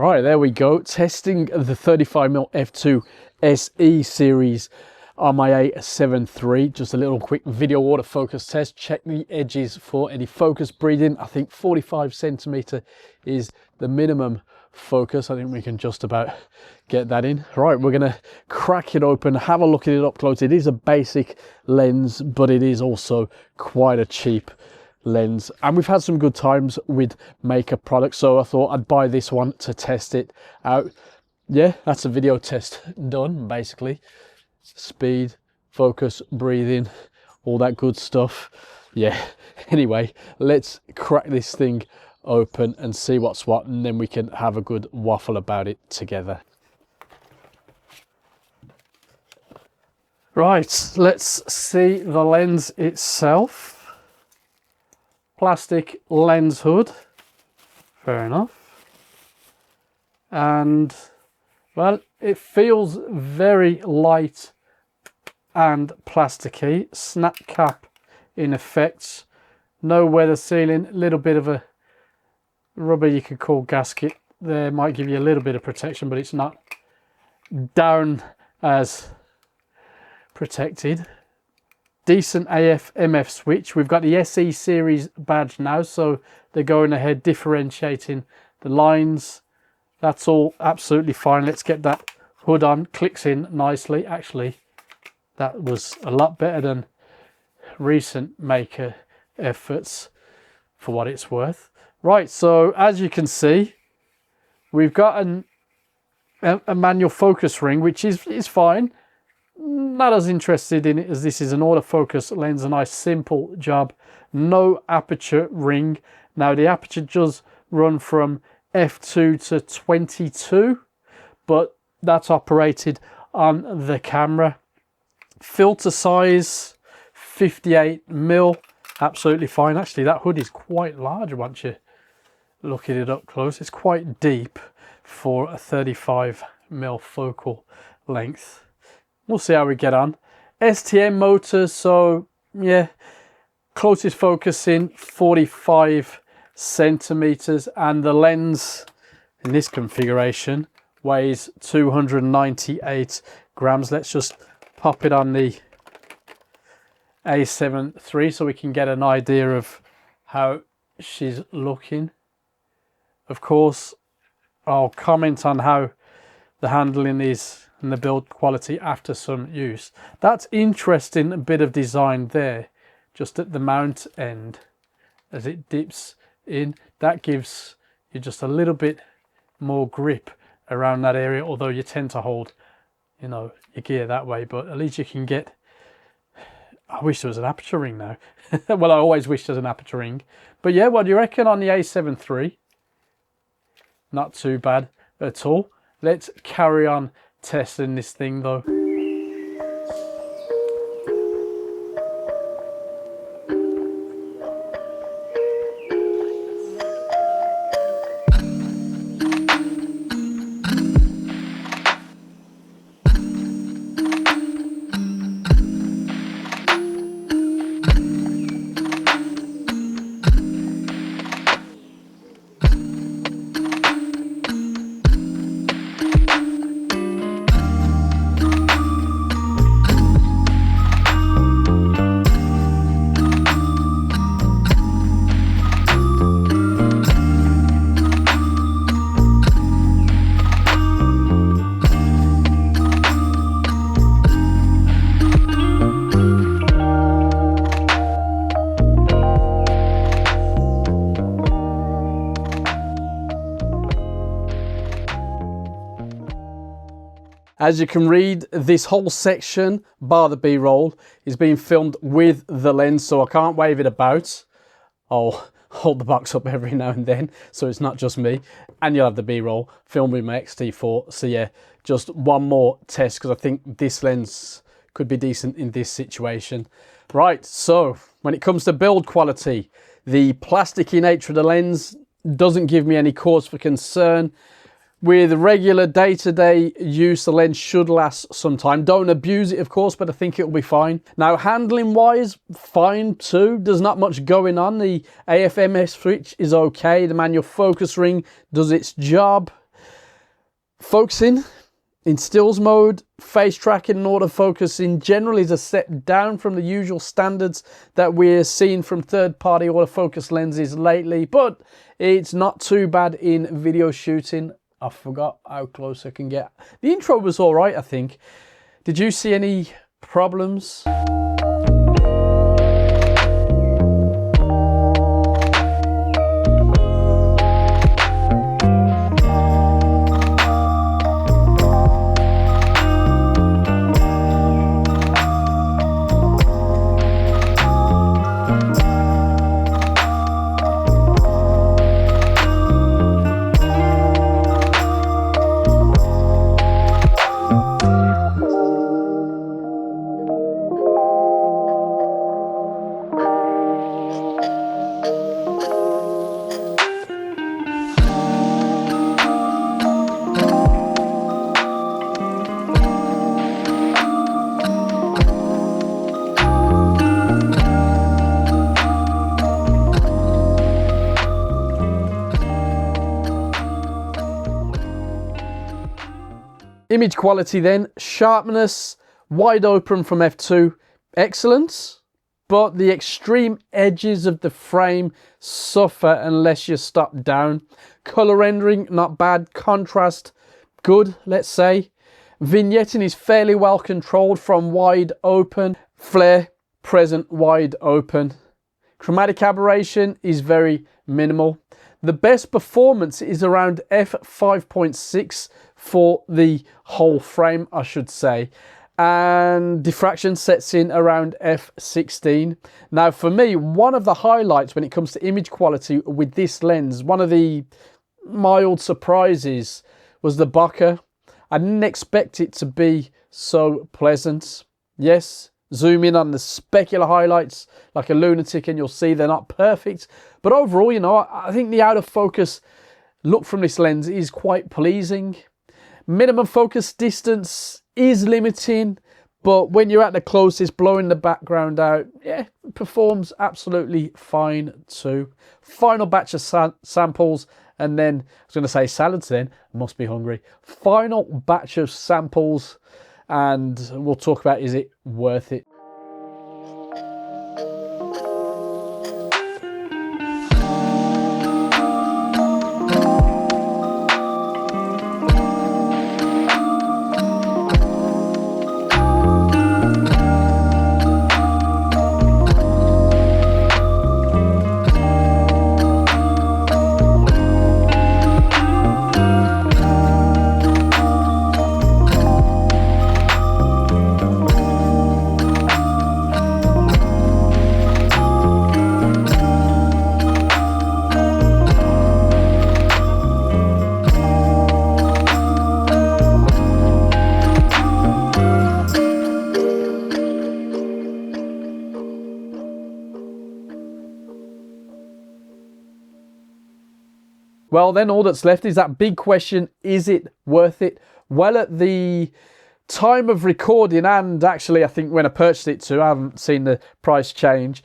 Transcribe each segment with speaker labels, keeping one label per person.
Speaker 1: Right, there we go. Testing the 35mm f2 SE series on my A7 III. Just a little quick video autofocus test. Check the edges for any focus breathing. I think 45 centimeter is the minimum focus. I think we can just about get that in. Right, we're gonna crack it open, have a look at it up close. It is a basic lens, but it is also quite a cheap lens, and we've had some good times with Meike products, so I thought I'd buy this one to test it out. Yeah, that's a video test done, basically. Speed, focus, breathing, all that good stuff. Yeah, anyway, let's crack this thing open and see what's what, and then we can have a good waffle about it together. Right, let's see the lens itself. Plastic lens hood, fair enough. And well, it feels very light and plasticky. Snap cap in effect, no weather sealing, little bit of a rubber you could call gasket there, might give you a little bit of protection, but it's not down as protected. Decent AF/MF switch. We've got the SE series badge now, so they're going ahead differentiating the lines. That's all absolutely fine. Let's get that hood on. Clicks in nicely. Actually, that was a lot better than recent Meike efforts, for what it's worth. Right, so as you can see, we've got a manual focus ring, which is fine. Not as interested in it as this is an autofocus lens. A nice simple job. No aperture ring. Now the aperture does run from f2 to 22, but that's operated on the camera. Filter size 58mm, absolutely fine. Actually, that hood is quite large once you look at it up close. It's quite deep for a 35mm focal length. We'll see how we get on. STM motors, so yeah, closest focus in 45 centimeters, and the lens in this configuration weighs 298 grams. Let's just pop it on the A7 III so we can get an idea of how she's looking. Of course, I'll comment on how the handling is and the build quality after some use. That's interesting, a bit of design there, just at the mount end as it dips in. That gives you just a little bit more grip around that area, although you tend to hold, you know, your gear that way, but at least you can get... I wish there was an aperture ring now. Well, I always wish there was an aperture ring. But yeah, what do you reckon on the A7 III? Not too bad at all. Let's carry on testing this thing though. As you can read, this whole section, bar the B-roll, is being filmed with the lens, so I can't wave it about. I'll hold the box up every now and then, so it's not just me. And you'll have the B-roll filmed with my X-T4. So yeah, just one more test, because I think this lens could be decent in this situation. Right, so when it comes to build quality, the plasticky nature of the lens doesn't give me any cause for concern. With regular day-to-day use, the lens should last some time. Don't abuse it, of course, but I think it'll be fine. Now, handling-wise, fine too. There's not much going on. The AF/MF switch is okay. The manual focus ring does its job. Focusing in stills mode, face tracking and autofocus in general is a step down from the usual standards that we're seeing from third-party autofocus lenses lately, but it's not too bad in video shooting. I forgot how close I can get. The intro was all right, I think. Did you see any problems? Image quality then, sharpness, wide open from f2, excellent, but the extreme edges of the frame suffer unless you stop down. Color rendering, not bad. Contrast, good, let's say. Vignetting is fairly well controlled from wide open. Flare, present, wide open. Chromatic aberration is very minimal. The best performance is around f5.6 for the whole frame, I should say. And diffraction sets in around f16. Now for me, one of the highlights when it comes to image quality with this lens, one of the mild surprises was the bokeh. I didn't expect it to be so pleasant. Yes, zoom in on the specular highlights like a lunatic and you'll see they're not perfect. But overall, you know, I think the out of focus look from this lens is quite pleasing. Minimum focus distance is limiting, but when you're at the closest, blowing the background out, yeah, it performs absolutely fine too. Final batch of samples, and then, I was going to say salads then, I must be hungry. Final batch of samples, and we'll talk about, is it worth it? Well, then all that's left is that big question, is it worth it? Well, at the time of recording, and actually I think when I purchased it too, I haven't seen the price change,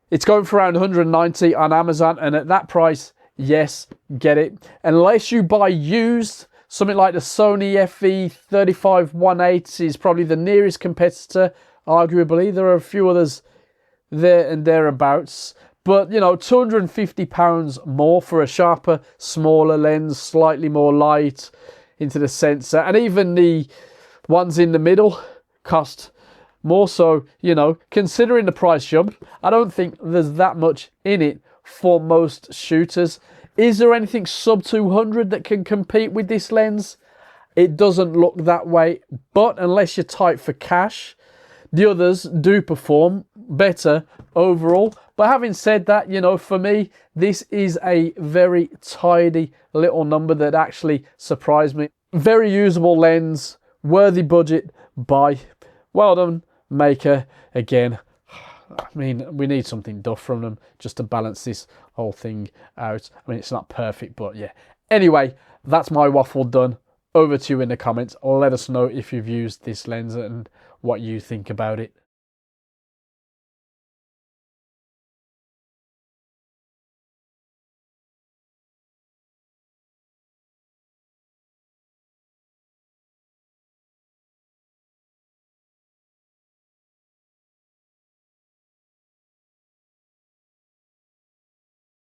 Speaker 1: it's going for around 190 on Amazon, and at that price, yes, get it. Unless you buy used, something like the Sony FE3518 is probably the nearest competitor, arguably. There are a few others there and thereabouts. But, you know, £250 more for a sharper, smaller lens, slightly more light into the sensor. And even the ones in the middle cost more. So, you know, considering the price jump, I don't think there's that much in it for most shooters. Is there anything sub 200 that can compete with this lens? It doesn't look that way. But unless you're tight for cash, the others do perform better overall. But having said that, you know, for me, this is a very tidy little number that actually surprised me. Very usable lens, worthy budget buy. Well done, Meike. Again, I mean, we need something duff from them just to balance this whole thing out. I mean, it's not perfect, but yeah. Anyway, that's my waffle done. Over to you in the comments. Let us know if you've used this lens and what you think about it.